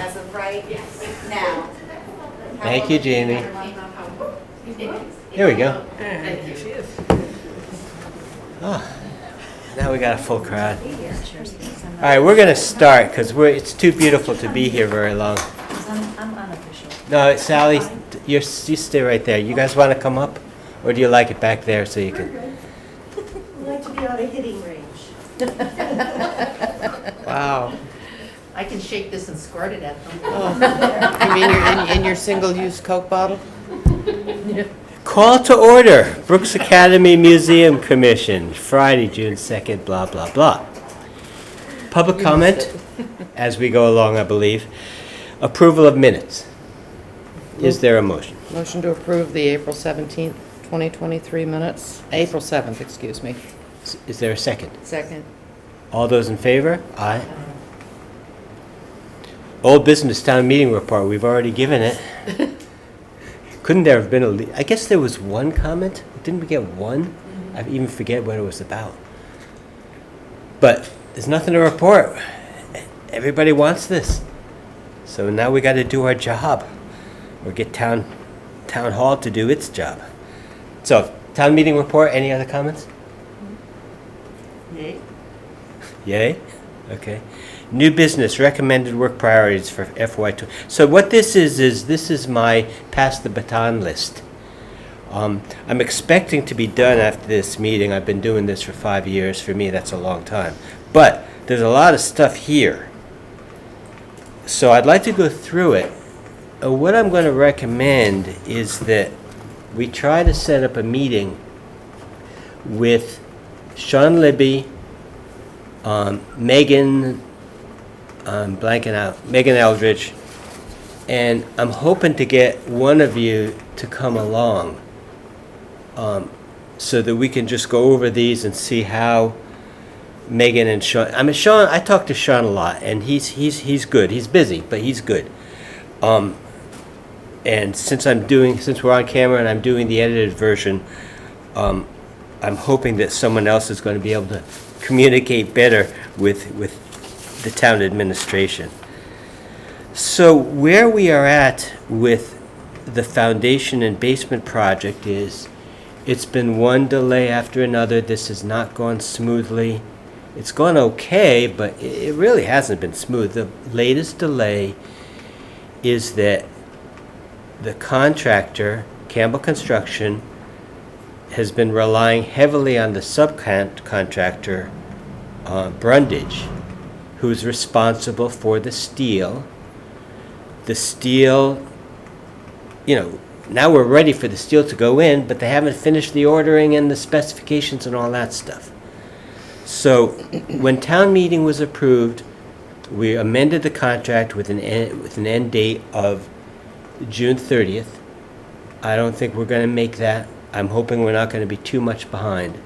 as of right now. Thank you, Jamie. Here we go. Oh, now we got a full crowd. All right, we're going to start because it's too beautiful to be here very long. I'm unofficial. No, Sally, you stay right there. You guys want to come up? Or do you like it back there so you can? I'd like to be out of hitting range. Wow. I can shake this and squirt it at them. You mean you're in your single-use Coke bottle? Call to order, Brooks Academy Museum Commission, Friday, June 2nd, blah, blah, blah. Public comment, as we go along, I believe. Approval of minutes. Is there a motion? Motion to approve the April 17th, 2023 minutes. April 7th, excuse me. Is there a second? Second. All those in favor? Aye. Old business town meeting report, we've already given it. Couldn't there have been I guess there was one comment? Didn't we get one? I even forget what it was about. But there's nothing to report. Everybody wants this. So now we got to do our job. Or get town hall to do its job. So, town meeting report, any other comments? Yay. Yay? Okay. New business, recommended work priorities for FY2. So what this is this is my pass the baton list. I'm expecting to be done after this meeting. I've been doing this for 5 years. For me, that's a long time. But there's a lot of stuff here. So I'd like to go through it. What I'm going to recommend is that we try to set up a meeting with Sean Libby, Megan, I'm blanking out, Megan Eldridge, and I'm hoping to get one of you to come along so that we can just go over these and see how Megan and Sean, Sean, I talk to Sean a lot, and he's good. He's busy, but he's good. And since we're on camera and I'm doing the edited version, I'm hoping that someone else is going to be able to communicate better with the town administration. So where we are at with the foundation and basement project is it's been one delay after another. This has not gone smoothly. It's gone okay, but it really hasn't been smooth. The latest delay is that the contractor, Campbell Construction, has been relying heavily on the subcontractor, Brundage, who's responsible for the steel. The steel, now we're ready for the steel to go in, but they haven't finished the ordering and the specifications and all that stuff. So when town meeting was approved, we amended the contract with an end date of June 30th. I don't think we're going to make that. I'm hoping we're not going to be too much behind.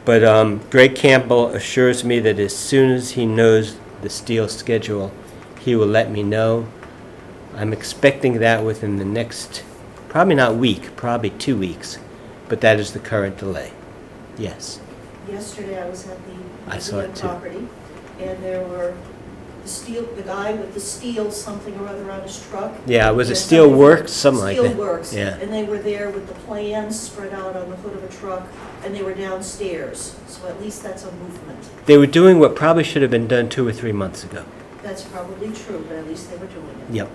But Greg Campbell assures me that as soon as he knows the steel schedule, he will let me know. I'm expecting that within the next, probably not week, probably 2 weeks. But that is the current delay. Yes. Yesterday I was at I the saw it too. property, and there were the guy with the steel something or other on his truck. Yeah, was it And Steel somebody- Works? Something like that. Steel Works. Yeah. And they were there with the plans spread out on the hood of a truck, and they were downstairs. So at least that's a movement. They were doing what probably should have been done 2 or 3 months ago. That's probably true, but at least they were doing it. Yep.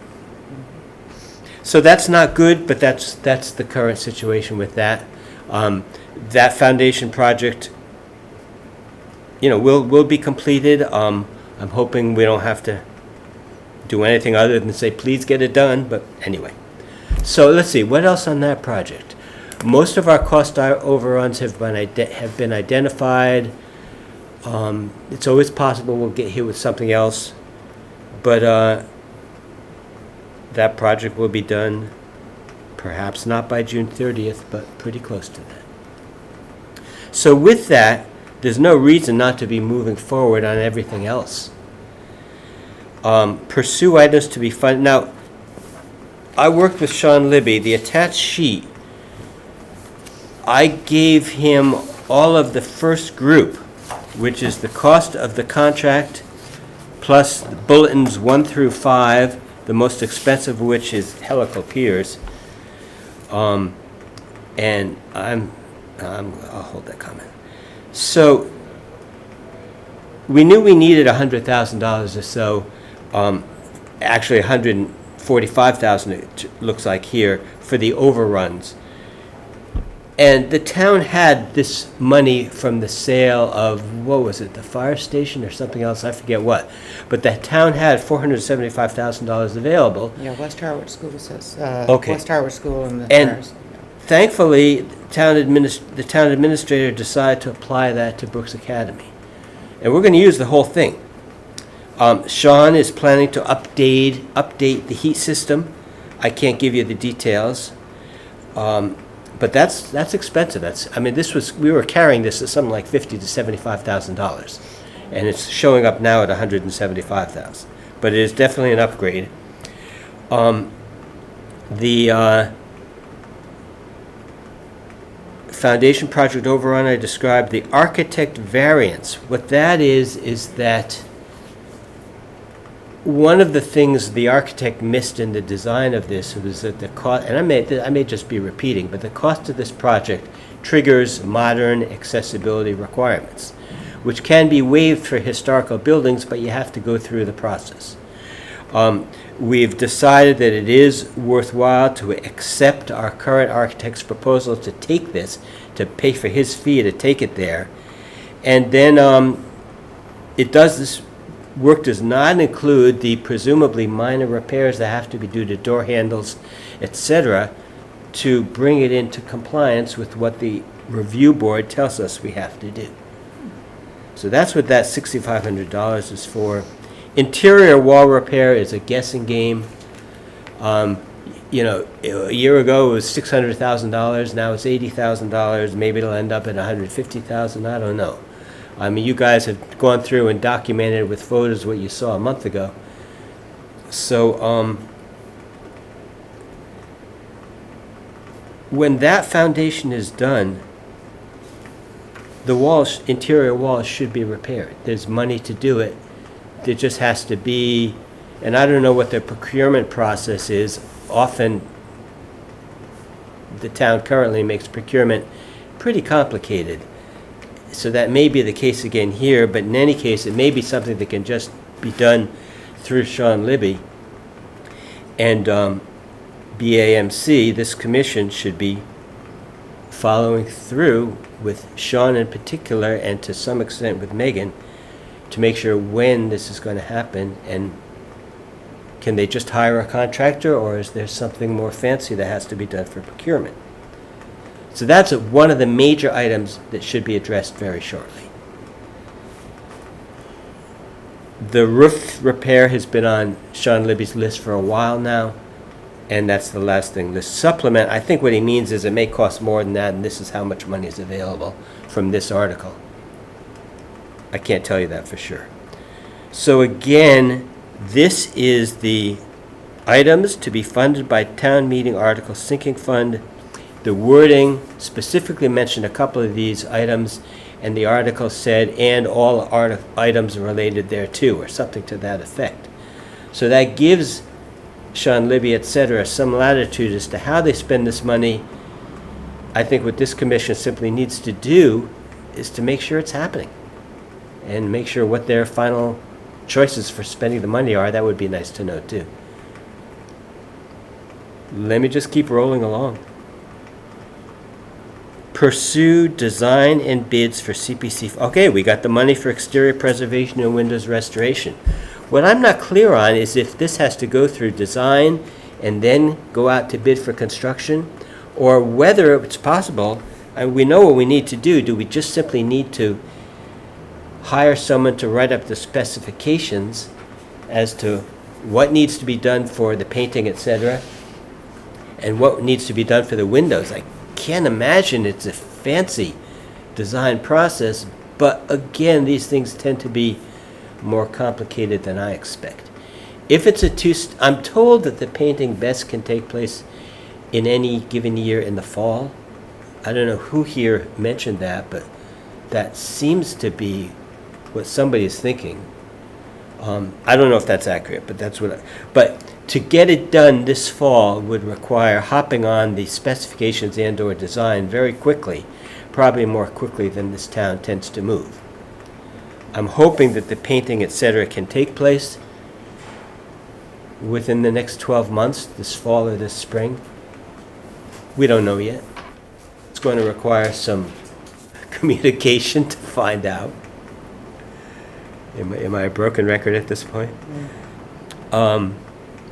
So that's not good, but that's the current situation with that. That foundation project, will be completed. I'm hoping we don't have to do anything other than say, please get it done, but anyway. So let's see, what else on that project? Most of our cost overruns have been identified. It's always possible we'll get hit with something else, but that project will be done, perhaps not by June 30th, but pretty close to that. So with that, there's no reason not to be moving forward on everything else. Pursue items to be funded. Now, I worked with Sean Libby. The attached sheet, I gave him all of the first group, which is the cost of the contract plus bulletins 1 through 5, the most expensive of which is helical piers. And I'll hold that comment. So we knew we needed $100,000 or so, actually $145,000 it looks like here, for the overruns. And the town had this money from the sale of, what was it, the fire station or something else, I forget what. But the town had $475,000 available. Yeah, West Harwich School says, Okay. West Harwich School and the And fires. thankfully, the town administrator decided to apply that to Brooks Academy. And we're going to use the whole thing. Sean is planning to update the heat system. I can't give you the details. But that's expensive. We were carrying this at something like $50,000 to $75,000. And it's showing up now at $175,000. But it is definitely an upgrade. The foundation project overrun I described, the architect variance. What that is that one of the things the architect missed in the design of this was that the cost, and I may just be repeating, but the cost of this project triggers modern accessibility requirements, which can be waived for historical buildings, but you have to go through the process. We've decided that it is worthwhile to accept our current architect's proposal to take this, to pay for his fee to take it there. And then this work does not include the presumably minor repairs that have to be due to door handles, etc., to bring it into compliance with what the review board tells us we have to do. So that's what that $6,500 is for. Interior wall repair is a guessing game. A year ago it was $600,000, now it's $80,000, maybe it'll end up at $150,000, I don't know. You guys have gone through and documented with photos what you saw a month ago. So, when that foundation is done, the walls, interior walls should be repaired. There's money to do it. There just has to be, and I don't know what the procurement process is. Often, the town currently makes procurement pretty complicated. So that may be the case again here, but in any case, it may be something that can just be done through Sean Libby. And BAMC, this commission, should be following through with Sean in particular, and to some extent with Megan, to make sure when this is going to happen. And can they just hire a contractor, or is there something more fancy that has to be done for procurement? So that's one of the major items that should be addressed very shortly. The roof repair has been on Sean Libby's list for a while now, and that's the last thing. The supplement, I think what he means is it may cost more than that, and this is how much money is available from this article. I can't tell you that for sure. So again, this is the items to be funded by town meeting article sinking fund. The wording specifically mentioned a couple of these items, and the article said, and all items related thereto, or something to that effect. So that gives Sean Libby, etc., some latitude as to how they spend this money. I think what this commission simply needs to do is to make sure it's happening, and make sure what their final choices for spending the money are. That would be nice to know, too. Let me just keep rolling along. Pursue design and bids for CPC. Okay, we got the money for exterior preservation and windows restoration. What I'm not clear on is if this has to go through design and then go out to bid for construction, or whether it's possible, and we know what we need to do. Do we just simply need to hire someone to write up the specifications as to what needs to be done for the painting, etc., and what needs to be done for the windows? I can't imagine it's a fancy design process, but again, these things tend to be more complicated than I expect. If it's I'm told that the painting best can take place in any given year in the fall. I don't know who here mentioned that, but that seems to be what somebody is thinking. I don't know if that's accurate, but that's what, but to get it done this fall would require hopping on the specifications and/or design very quickly, probably more quickly than this town tends to move. I'm hoping that the painting, et cetera, can take place within the next 12 months, this fall or this spring. We don't know yet. It's going to require some communication to find out. Am I a broken record at this point?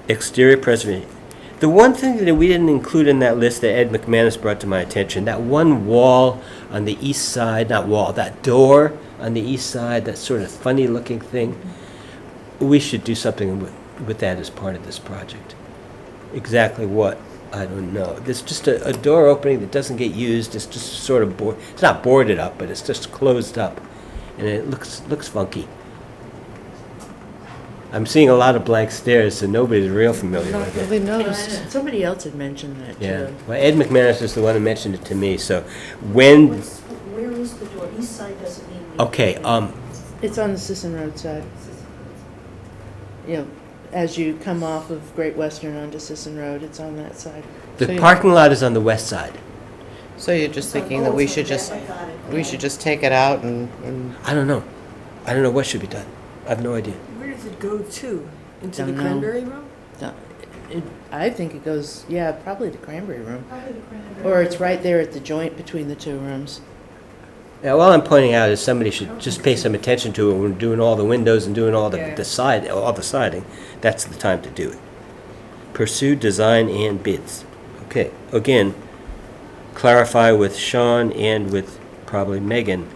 Exterior preservation. The one thing that we didn't include in that list that Ed McManus brought to my attention, that one wall on the east side, not wall, that door on the east side, that sort of funny looking thing, we should do something with that as part of this project. Exactly what, I don't know. There's just a door opening that doesn't get used. It's just sort of it's not boarded up, but it's just closed up, and it looks funky. I'm seeing a lot of blank stares, so nobody's real familiar Not with it. really noticed. Somebody else had mentioned that, Yeah, too. well, Ed McManus is the one who mentioned it to me, so when, Where is the door? East side doesn't mean. okay, It's on the Sisson Road side. You know, as you come off of Great Western onto Sisson Road, it's on that side. So the you- parking lot is on the west side. So you're just thinking that we should just, take it out and I don't know. I don't know what should be done. I have no idea. Where does it go to? Into the Don't know. cranberry room? No, I think it goes, yeah, probably the Cranberry Room. Probably the Cranberry Or it's Room. right there at the joint between the two rooms. Now, all I'm pointing out is somebody should just pay some attention to it when we're doing all the windows and doing all all the siding. That's the time to do it. Pursue design and bids. Okay, again, clarify with Sean and with probably Megan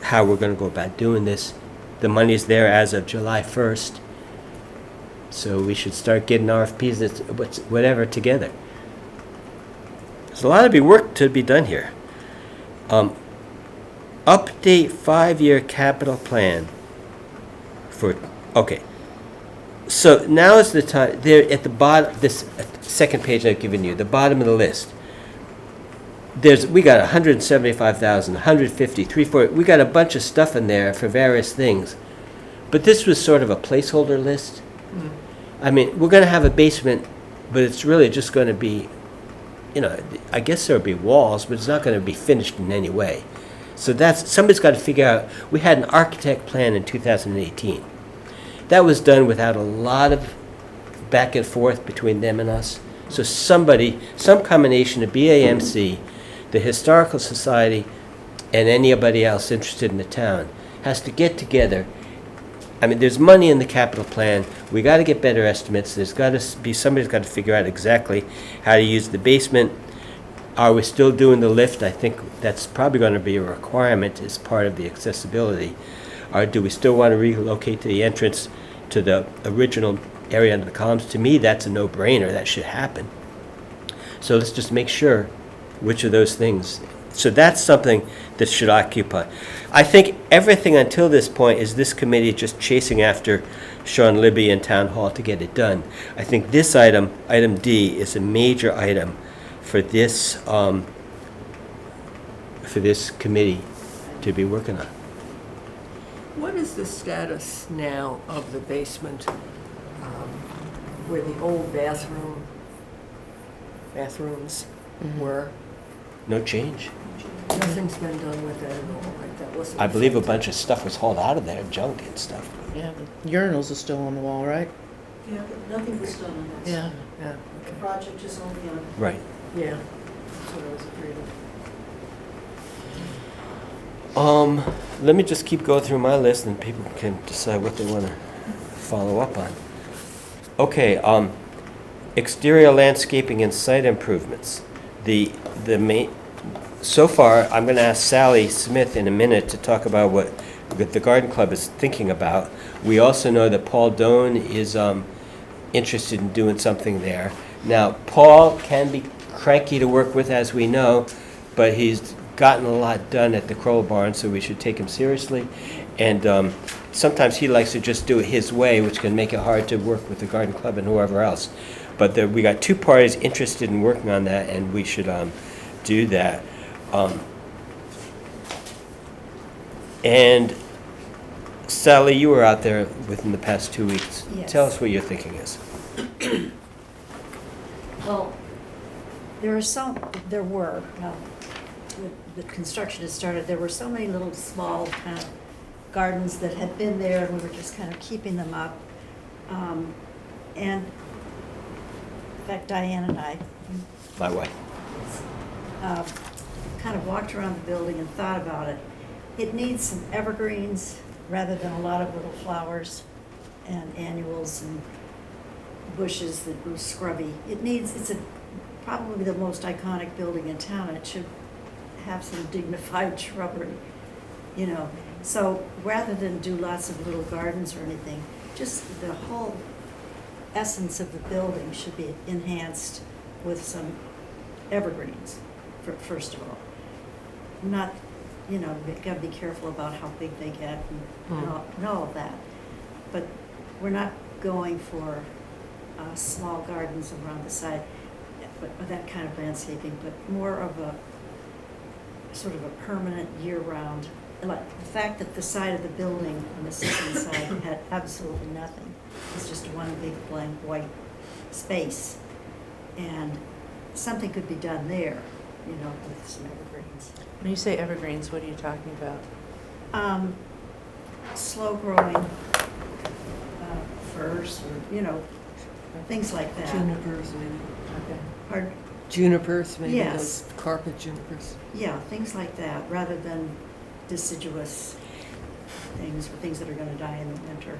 how we're gonna go about doing this. The money's there as of July 1st, so we should start getting RFPs, whatever, together. There's a lot of work to be done here. Update 5-year capital plan for, okay. So now is the time, there at the bottom, this second page I've given you, the bottom of the list. We got 175,000, 150, 340, we got a bunch of stuff in there for various things. But this was sort of a placeholder list. I mean, we're gonna have a basement, but it's really just gonna be, I guess there'll be walls, but it's not gonna be finished in any way. So somebody's gotta figure out, we had an architect plan in 2018. That was done without a lot of back and forth between them and us. So some combination of BAMC, the Historical Society, and anybody else interested in the town has to get together. I mean, there's money in the capital plan. We got to get better estimates. There's got to be, somebody's got to figure out exactly how to use the basement. Are we still doing the lift? I think that's probably going to be a requirement as part of the accessibility. Or do we still want to relocate to the entrance to the original area under the columns? To me, that's a no-brainer. That should happen. So let's just make sure which of those things. So that's something that should occupy. I think everything until this point is this committee just chasing after Sean Libby and Town Hall to get it done. I think this item, item D, is a major item for this committee to be working on. What is the status now of the basement where the old bathrooms were? No change. Nothing's been done with that at all, right? That wasn't. I believe a bunch of stuff was hauled out of there, junk and stuff. Yeah, the urinals are still on the wall, right? Yeah, but nothing was done on that. Yeah. Yeah, The okay. project is only on. Right. Yeah, that's what I was afraid of. Let me just keep going through my list and people can decide what they want to follow up on. Okay, exterior landscaping and site improvements. The main, so far, I'm going to ask Sally Smith in a minute to talk about what the Garden Club is thinking about. We also know that Paul Doan is interested in doing something there. Now, Paul can be cranky to work with, as we know, but he's gotten a lot done at the Kroll Barn, so we should take him seriously. And sometimes he likes to just do it his way, which can make it hard to work with the Garden Club and whoever else. But we got two parties interested in working on that, and we should do that. And Sally, you were out there within the past 2 weeks. Yes. Tell us what your thinking is. Well, the construction has started, there were so many little small kind of gardens that had been there, and we were just kind of keeping them up. And in fact, Diane and I My wife. kind of walked around the building and thought about it. It needs some evergreens rather than a lot of little flowers and annuals and bushes that grew scrubby. It's probably the most iconic building in town. It should have some dignified shrubbery, you know. So rather than do lots of little gardens or anything, just the whole essence of the building should be enhanced with some evergreens, first of all. Not, you know, we've got to be careful about how big they get and all of that. But we're not going for small gardens around the side, but that kind of landscaping, but more of a sort of a permanent year-round. Like the fact that the side of the building on the Sisson side had absolutely nothing. It's just one big blank white space. And something could be done there, you know, with some evergreens. When you say evergreens, what are you talking about? Slow-growing firs, or, you know, things like that. Junipers, maybe. Okay. Pardon? Junipers, maybe Yes. those carpet junipers. Yeah, things like that, rather than deciduous things, or things that are gonna die in the winter.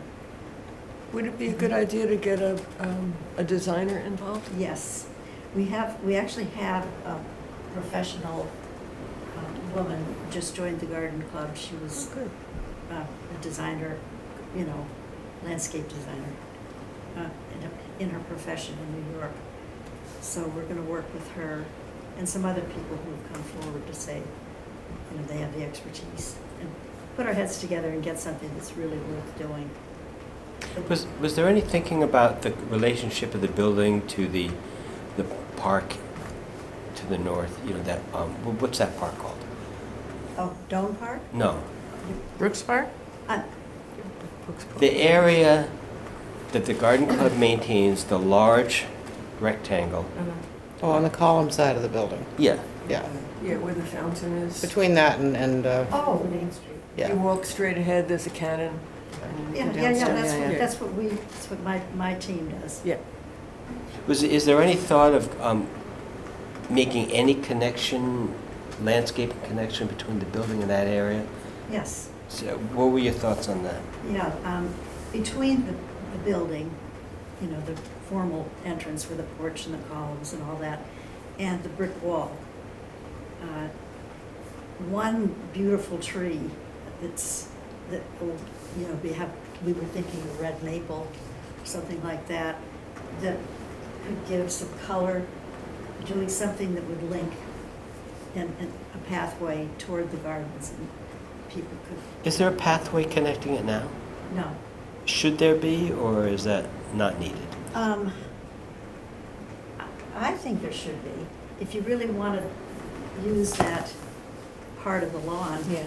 Would it be a good idea to get a designer involved? Yes, we actually have a professional woman who just joined the garden club. She was Good. a designer, you know, landscape designer in her profession in New York. So we're gonna work with her and some other people who have come forward to say, you know, they have the expertise, and put our heads together and get something that's really worth doing. Was there any thinking about the relationship of the building to the park to the north? You know, that, what's that park called? Oh, Doan Park? No. Brooks Park? The area that the garden club maintains, the large rectangle. Oh, on the column side of the building. Yeah. Yeah. Yeah, where the fountain is. Between that and Oh, Main Street. yeah. You walk straight ahead, there's a cannon. and you Yeah, go yeah, downstairs. that's what my team does. Yeah. Is there any thought of making any connection, landscape connection between the building and that area? Yes, So what were your thoughts on that? yeah, between the building, you know, the formal entrance with the porch and the columns and all that, and the brick wall, one beautiful tree that will, you know, we were thinking of red maple, something like that, that could give some color, doing something that would link and a pathway toward the gardens, and people could, Is there a pathway connecting it now? no. Should there be, or is that not needed? I think there should be. If you really want to use that part of the lawn. Yeah,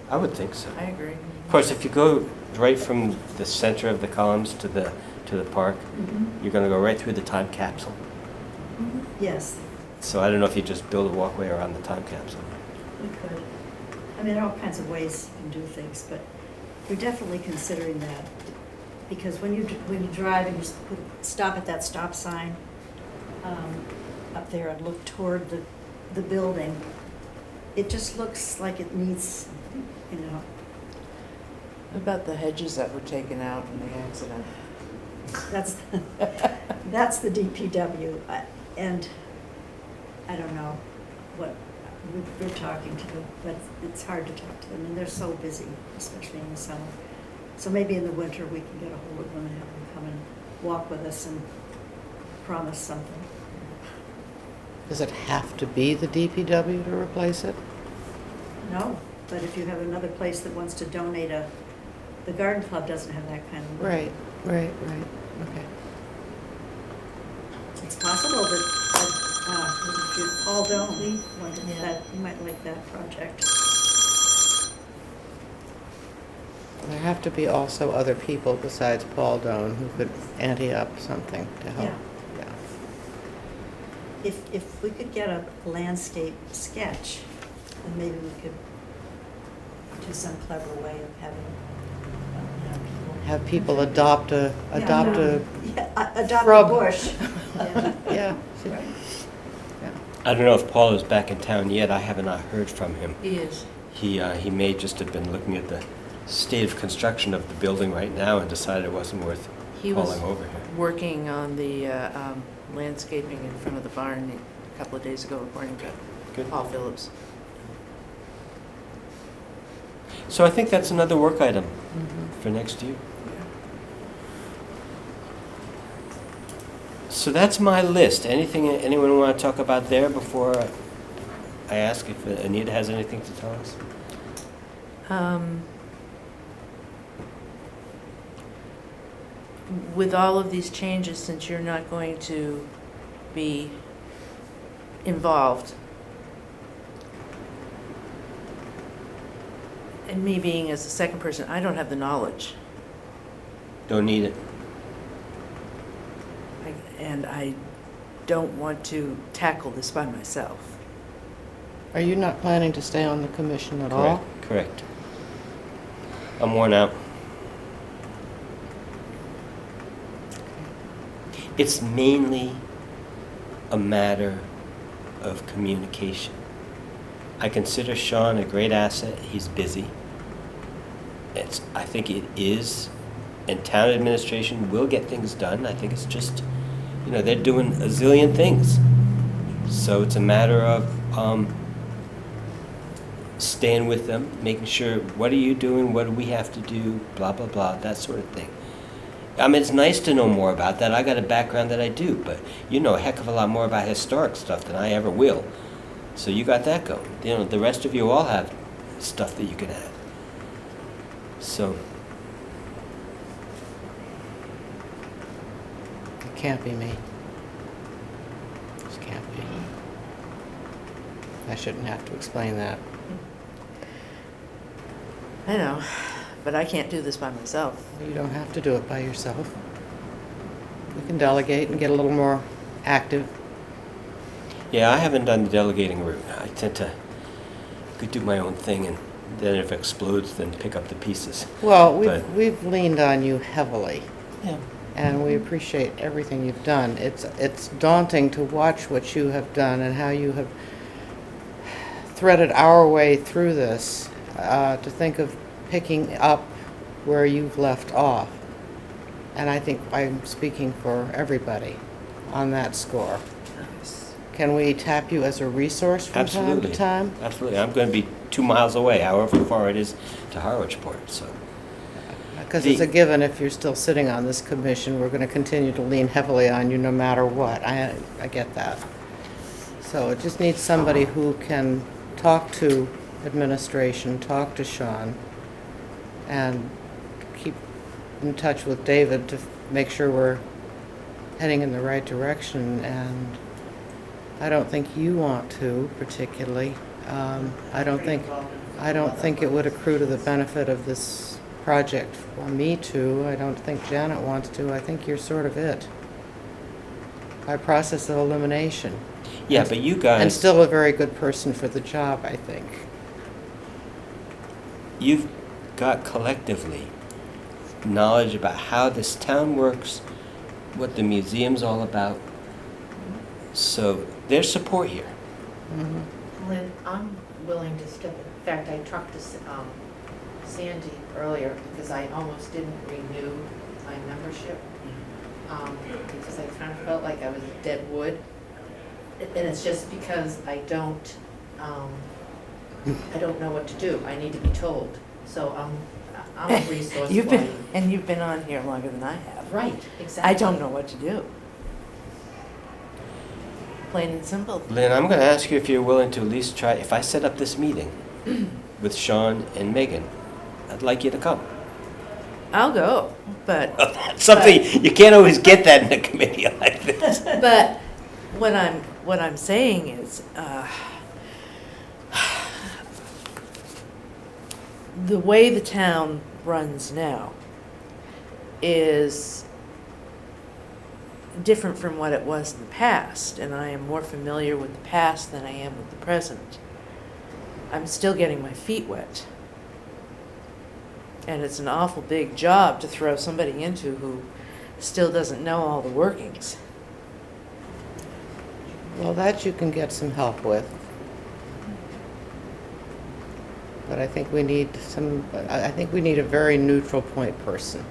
I would think so. I agree. Of course, if you go right from the center of the columns to the park, you're going to go right through the time capsule. Yes, So I don't know if you just build a walkway around the time capsule. we could. I mean, there are all kinds of ways you can do things, but we're definitely considering that. Because when you drive and you stop at that stop sign up there and look toward the building, it just looks like it needs, you know. What about the hedges that were taken out in the accident? That's the DPW, and I don't know what, we're talking to them, but it's hard to talk to them, and they're so busy, especially in the summer. So maybe in the winter, we can get a hold of them and have them come and walk with us and promise something. does it have to be the DPW to replace it? No, but if you have another place that wants to donate the garden club doesn't have that kind of money. Right, okay. It's possible that Paul Donley, wondered Yeah. that, you might like that project. There have to be also other people besides Paul Doan who could ante up something to help. Yeah. Yeah. If we could get a landscape sketch, then maybe we could do some clever way of having, people. Have people adopt a Yeah, adopt a shrub. bush. Yeah. Yeah. Right. I don't know if Paul is back in town yet. I have not heard from him. He is. He may just have been looking at the state of construction of the building right now and decided it wasn't worth He was calling over here. working on the landscaping in front of the barn a couple of days ago, according to Good. Paul Phillips. So I think that's another work item for next year. So that's my list. Anything anyone want to talk about there before I ask if Anita has anything to tell us? With all of these changes, since you're not going to be involved, and me being as the second person, I don't have the knowledge. Don't need it. And I don't want to tackle this by myself. Are you not planning to stay on the commission at all? Correct. I'm worn out. It's mainly a matter of communication. I consider Sean a great asset. He's busy. I think it is, and town administration will get things done. I think it's just, they're doing a zillion things. So it's a matter of staying with them, making sure, what are you doing, what do we have to do, blah, blah, blah, that sort of thing. I mean, it's nice to know more about that. I got a background that I do, but you know a heck of a lot more about historic stuff than I ever will. So you got that going. The rest of you all have stuff that you can add. So, It can't be me. Just can't be. I shouldn't have to explain that. I know, but I can't do this by myself. You don't have to do it by yourself. You can delegate and get a little more active. yeah, I haven't done the delegating route. I tend to could do my own thing, and then if it explodes, then pick up the pieces. Well, But- we've leaned on you heavily, Yeah. and we appreciate everything you've done. It's daunting to watch what you have done and how you have threaded our way through this, to think of picking up where you've left off. And I think I'm speaking for everybody on that score. Can we tap you as a resource from time Absolutely. to time? Absolutely. I'm going to be 2 miles away, however far it is to Harwichport, so. Because it's The- a given, if you're still sitting on this commission, we're going to continue to lean heavily on you no matter what. I get that. So it just needs somebody who can talk to administration, talk to Sean, and keep in touch with David to make sure we're heading in the right direction. And I don't think you want to particularly. I don't think it would accrue to the benefit of this project for me to. I don't think Janet wants to. I think you're sort of it. By process of elimination. Yeah, but you guys. And still a very good person for the job, I think. You've got collectively knowledge about how this town works, what the museum's all about. So there's support here. Lynn, I'm willing to step, in fact, I talked to Sandy earlier because I almost didn't renew my membership. Because I kind of felt like I was dead wood. And it's just because I don't know what to do. I need to be told. So I'm a resource for you. You've been on here longer than I have. Right, exactly. I don't know what to do. Plain and simple. Lynn, I'm going to ask you if you're willing to at least try, if I set up this meeting with Sean and Megan, I'd like you to come. I'll go, but That's something, you can't always get that in a committee like this. but what I'm saying is, the way the town runs now is different from what it was in the past, and I am more familiar with the past than I am with the present. I'm still getting my feet wet. And it's an awful big job to throw somebody into who still doesn't know all the workings. Well, that you can get some help with. But I think we need I think we need a very neutral point person.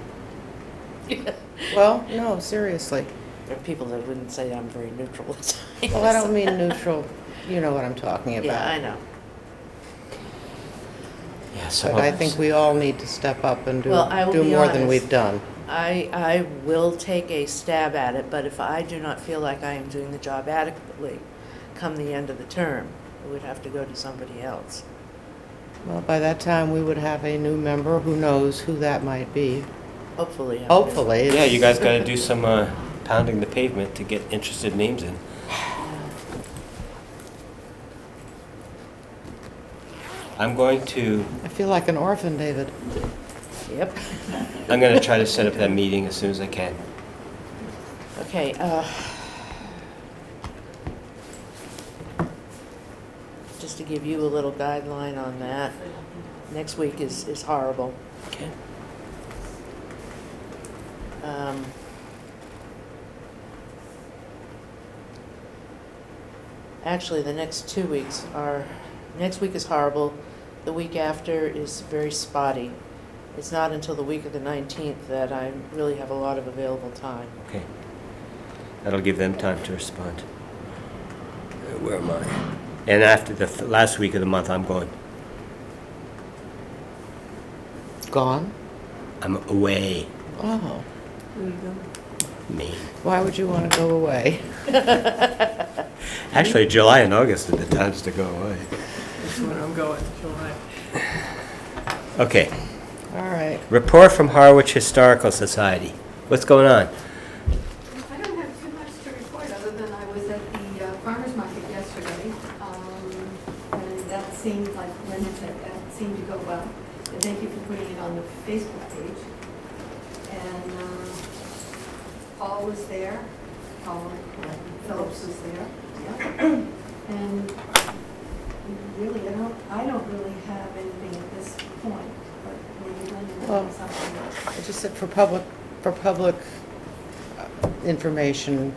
Well, no, seriously. There are people that wouldn't say I'm very neutral at times. Well, I don't mean neutral, you know what I'm talking about. Yeah, I know. Yeah, some But of I us- think we all need to step up and Well, I will do be more than honest. we've done. I will take a stab at it, but if I do not feel like I am doing the job adequately come the end of the term, it would have to go to somebody else. Well, by that time, we would have a new member. Who knows who that might be? Hopefully. Hopefully. Yeah, you guys gotta do some pounding the pavement to get interested names in. I'm going to, I feel like an orphan, David. Yep. I'm gonna try to set up that meeting as soon as I can. Okay, just to give you a little guideline on that, next week is horrible. Okay. Actually, the next 2 weeks are, next week is horrible, the week after is very spotty. It's not until the week of the 19th that I really have a lot of available time. Okay. That'll give them time to respond. Where am I? And after the last week of the month, I'm going. Gone? I'm away. Oh, There you go. Me. why would you want to go away? Actually, July and August are the times to go away. That's when I'm going, July. Okay. All right. Report from Harwich Historical Society. What's going on? I don't have too much to report, other than I was at the farmer's market yesterday, and that seemed like, Linda said, that seemed to go well. And thank you for putting it on the Facebook page. And Paul was there, Paul Phillips was there, yeah. And really, I don't really have anything at this point, but maybe Linda Well, has something else. I just said for public information,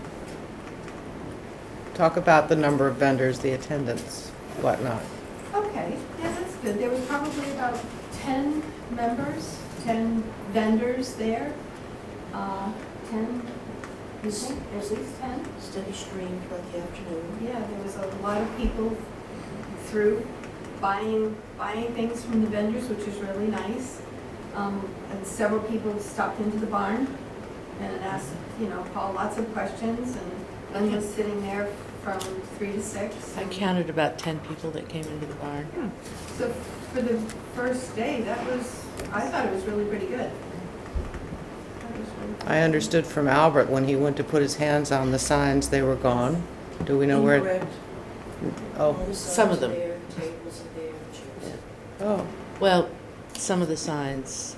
talk about the number of vendors, the attendance, whatnot. Okay, yeah, that's good. There was probably about 10 members, 10 vendors there. 10, you think, at least 10? Steady stream throughout the afternoon. Yeah, there was a lot of people through buying things from the vendors, which is really nice. And several people stopped into the barn and asked, Paul lots of questions, and Lynn was sitting there from 3 to 6. I counted about 10 people that came into the barn. So for the first day, I thought it was really pretty good. That was really good. I understood from Albert when he went to put his hands on the signs, they were gone. Do we know where? Incorrect. All Oh, the Some of signs are them. there, tables are there, chairs. oh, Well, some of the signs,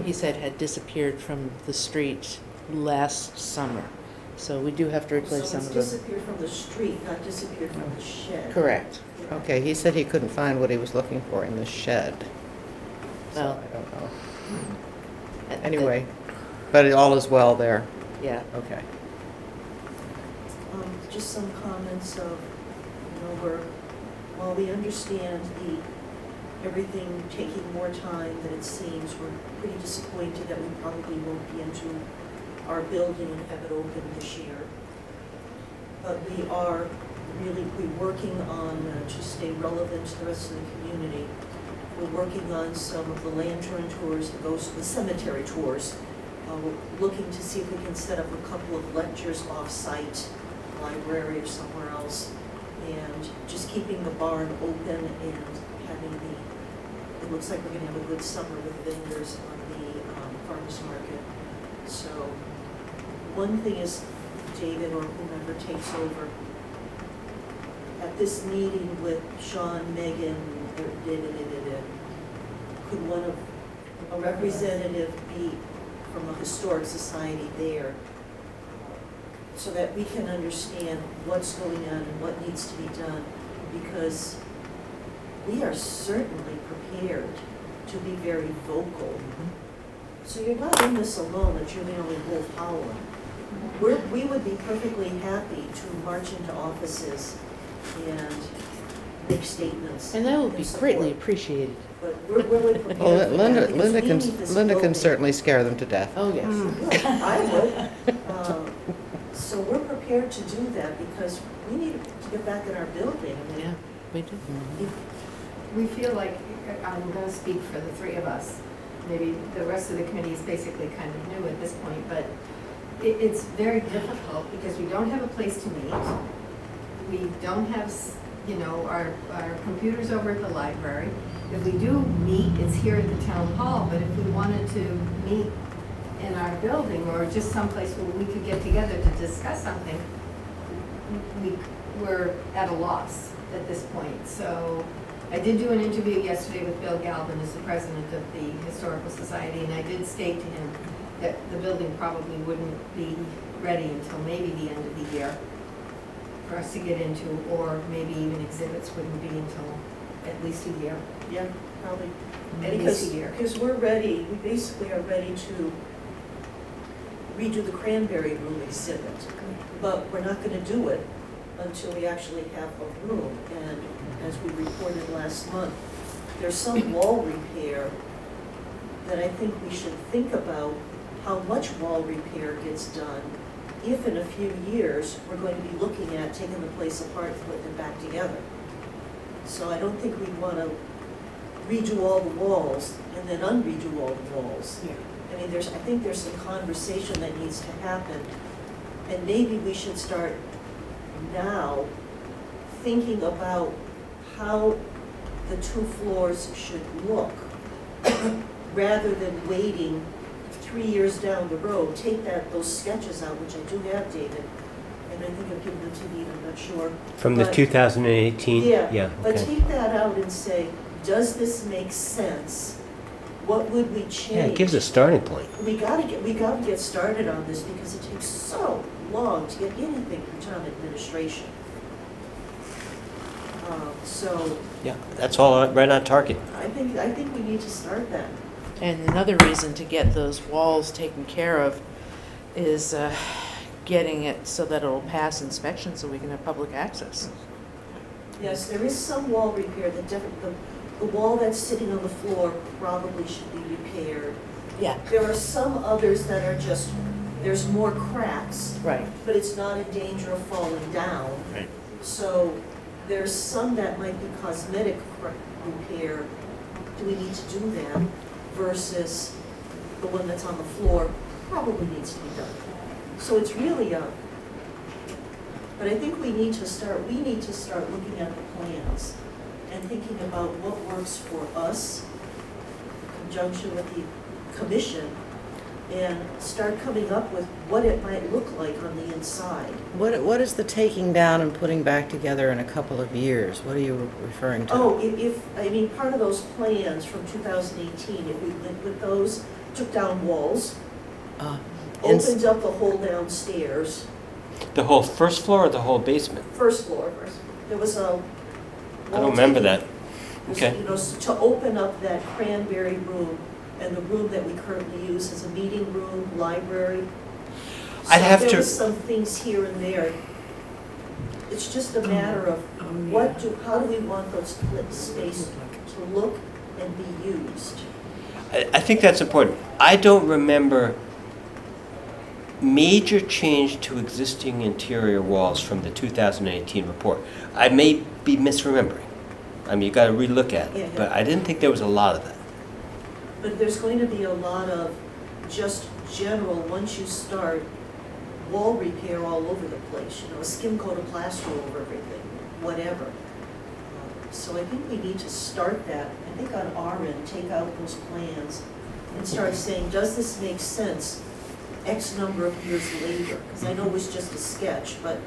he said, had disappeared from the street last summer. So we do have to replace some So of it's them. disappeared from the street, not disappeared from the shed. Correct. okay, he said he couldn't find what he was looking for in the shed. So Well, I don't know. And- Anyway, but all is well there. Yeah. Okay. Just some comments of, while we understand everything taking more time than it seems, we're pretty disappointed that we probably won't be into our building and have it open this year. But we are really, working on, to stay relevant to the rest of the community. We're working on some of the lantern tours, the cemetery tours. We're looking to see if we can set up a couple of lectures off-site, library or somewhere else, and just keeping the barn open and having it looks like we're gonna have a good summer with vendors on the farmer's market. So, one thing is, David or whomever takes over, at this meeting with Sean, Megan, could one of a representative be from a historic society there, so that we can understand what's going on and what needs to be done, because we are certainly prepared to be very vocal. So you're not in this alone, that you're the only wolf howling. We would be perfectly happy to march into offices and make statements. And that would be in support. greatly appreciated. But we're really prepared Well, for that, Linda, because Linda we can, need this Linda can building. certainly scare them to death. Oh, yes. I would. So we're prepared to do that because we need to get back in our building. I mean, Yeah, we do. We feel like, I'm going to speak for the three of us, maybe the rest of the committee is basically kind of new at this point, but it's very difficult because we don't have a place to meet. We don't have, our computers over at the library. If we do meet, it's here at the town hall, but if we wanted to meet in our building or just someplace where we could get together to discuss something, we're at a loss at this point. So I did do an interview yesterday with Bill Galvin, who's the president of the Historical Society, and I did state to him that the building probably wouldn't be ready until maybe the end of the year for us to get into, or maybe even exhibits wouldn't be until at least a year. Yeah, probably. At least a year. Because we're ready, we basically are ready to redo the Cranberry Room exhibit. But we're not gonna do it until we actually have a room. And as we reported last month, there's some wall repair that I think we should think about how much wall repair gets done if in a few years we're going to be looking at taking the place apart and putting it back together. So I don't think we want to redo all the walls and then unredo all the walls. I mean, I think there's some conversation that needs to happen. And maybe we should start now thinking about how the two floors should look rather than waiting 3 years down the road. Take those sketches out, which I do have, David, and I think I've given them to Nina, I'm not sure. From the But- 2018? Yeah, but okay. take that out and say, does this make sense? What would we change? Yeah, it gives a starting point. We gotta get started on this because it takes so long to get anything from town administration. So Yeah, that's all right on target. I think we need to start that. And another reason to get those walls taken care of is getting it so that it'll pass inspection so we can have public access. Yes, there is some wall repair, the wall that's sitting on the floor probably should be repaired. Yeah. There are some others that are just, there's more cracks, Right. but it's not in danger of falling down. Right. So there's some that might be cosmetic repair. Do we need to do that? Versus the one that's on the floor probably needs to be done. So it's really but I think we need to start looking at the plans and thinking about what works for us in conjunction with the commission and start coming up with what it might look like on the inside. What is the taking down and putting back together in a couple of years? What are you referring to? Oh, part of those plans from 2018, if we went with those, took down walls, opened up the whole downstairs, The whole first floor or the whole basement? first floor. There was a. I don't remember that. Okay. You know, to open up that Cranberry Room and the room that we currently use as a meeting room, library. I'd have So there to- was some things here and there. It's just a matter of how do we want those split space to look and be used? I think that's important. I don't remember major change to existing interior walls from the 2018 report. I may be misremembering. I mean, you got to relook at Yeah, it, yeah. but I didn't think there was a lot of that. But there's going to be a lot of just general, once you start, wall repair all over the place, a skim coat of plaster over everything, whatever. So I think we need to start that, I think on our end, take out those plans and start saying, does this make sense X number of years later? Because I know it was just a sketch, but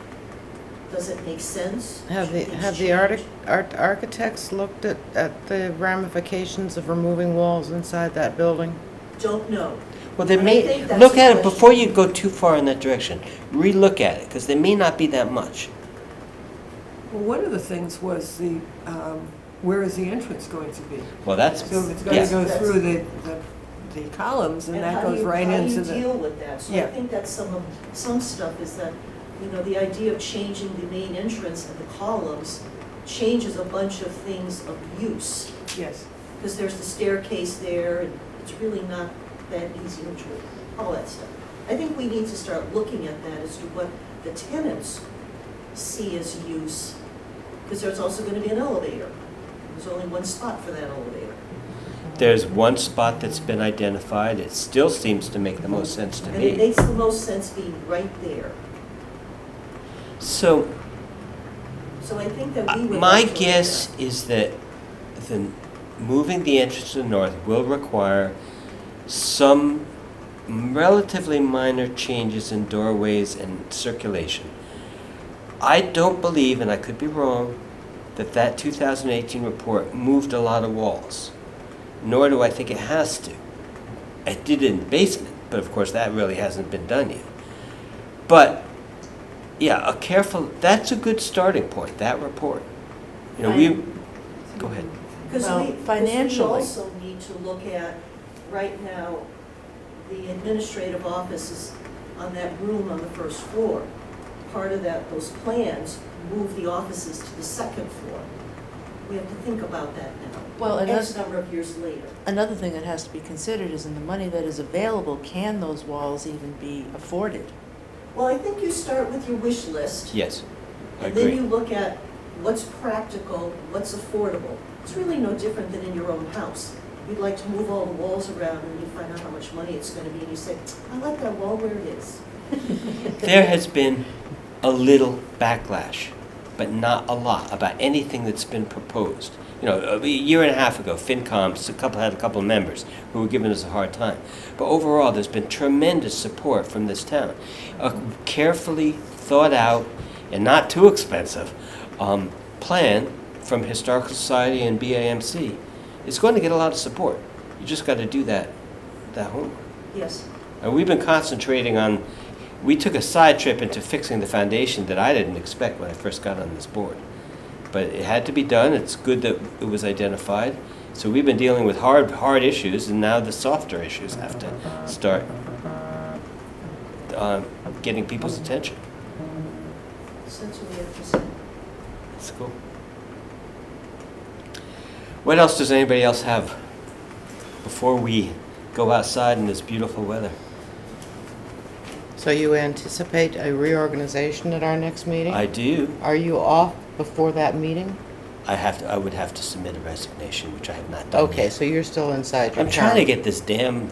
Does it make sense? Have the, Should things have the change? architects looked at the ramifications of removing walls inside that building? Don't know. Well, they I may, think that's look a at it question. before you go too far in that direction. Re-look at it, because there may not be that much. Well, one of the things was where is the entrance going to be? Well, that's, So if it's going yes. to go through the columns, and that goes right into How the. do you deal with that? So I Yeah. think that's some stuff is that, you know, the idea of changing the main entrance and the columns changes a bunch of things of use. Yes. Because there's the staircase there, and it's really not that easy to do, all that stuff. I think we need to start looking at that as to what the tenants see as use, because there's also gonna be an elevator. There's only one spot for that elevator. There's one spot that's been identified. It still seems to make the most sense to And it me. makes the most sense being right there. So, So I think that we would. my like to look guess at- is that moving the entrance to the north will require some relatively minor changes in doorways and circulation. I don't believe, and I could be wrong, that 2018 report moved a lot of walls, nor do I think it has to. It did in the basement, but of course that really hasn't been done yet. But, yeah, that's a good starting point, that report. You know, go ahead. Well, financially. We also need to look at, right now, the administrative office is on that room on the first floor. Part of those plans move the offices to the second floor. We have to think about that now. Well, X number of years later. another thing that has to be considered is in the money that is available, can those walls even be afforded? Well, I think you start with your wish list. Yes, I And then agree. you look at what's practical, what's affordable. It's really no different than in your own house. You'd like to move all the walls around and you find out how much money it's gonna be and you say, I like that wall where it is. There has been a little backlash, but not a lot, about anything that's been proposed. You know, a year and a half ago, FinCom had a couple of members who were giving us a hard time. But overall, there's been tremendous support from this town. A carefully thought out and not too expensive plan from Historical Society and BAMC is going to get a lot of support. You just got to do that homework. Yes. And we've been concentrating on, we took a side trip into fixing the foundation that I didn't expect when I first got on this board. But it had to be done. It's good that it was identified. So we've been dealing with hard issues, and now the softer issues have to start getting people's attention. So that's what we have to say. That's cool. What else does anybody else have before we go outside in this beautiful weather? So you anticipate a reorganization at our next meeting? I do. Are you off before that meeting? I would have to submit a resignation, which I have not done Okay, yet. so you're still inside your I'm trying to town. get this damn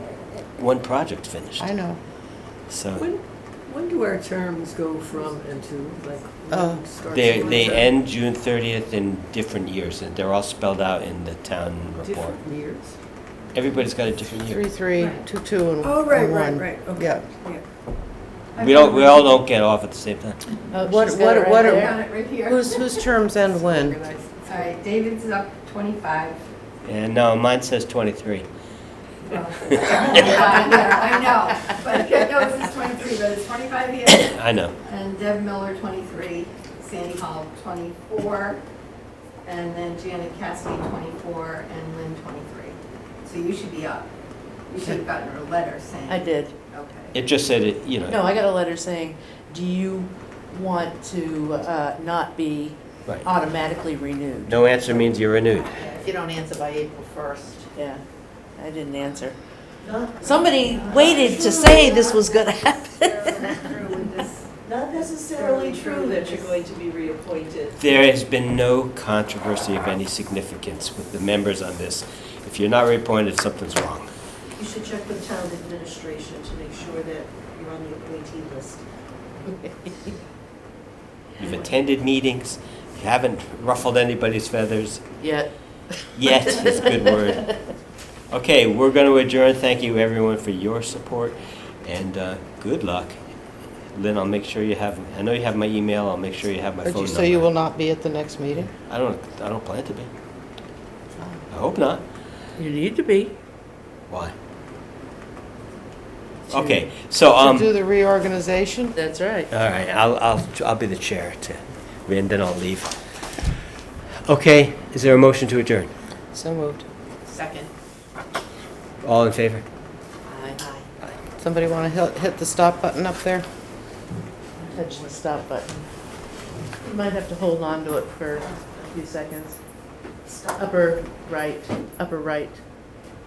one project finished. I know. So When do our terms go from and to, like, Oh. when starts they the term? end June 30th in different years, and they're all spelled out in the town report. Different years? Everybody's got a different year. 3, 3, 2, 2, and Oh, right, and right, 1. right, okay. Yeah. We all don't get off at the same time. Oh, What- she's got it what- right what- there. Got it right here. Whose terms end when? All right, David's up 25. And no, mine says 23. Well, I know, but no, it says 23, but it's 25 here. I know. And Deb Miller, 23, Sandy Hall, 24, and then Janet Cassidy, 24, and Lynn, 23. So you should be up. You should have gotten her a letter saying. I did. Okay. It just said it, you know. No, I got a letter saying, do you want to not be Right. automatically renewed? No answer means you're renewed. If you don't answer by April 1st. Yeah, I didn't answer. Not, Somebody waited to say this was gonna happen. True with this. not necessarily true that you're going to be reappointed. There has been no controversy of any significance with the members on this. If you're not reappointed, something's wrong. You should check with town administration to make sure that you're on the appointee list. You've attended meetings. You haven't ruffled anybody's feathers. Yet. Yet is a good word. Okay, we're going to adjourn. Thank you, everyone, for your support, and good luck Lynn, I'll make sure you have, I know you have my email, I'll make sure you have my phone number. So you will not be at the next meeting? I don't plan to be. I hope not. You need to be. Why? To- Okay, so, To do the reorganization? That's right. all right, I'll be the chair and then I'll leave. Okay, is there a motion to adjourn? So moved. Second. All in favor? Aye. Somebody want to hit the stop button up there? Touch the stop button. You might have to hold on to it for a few seconds. Upper right.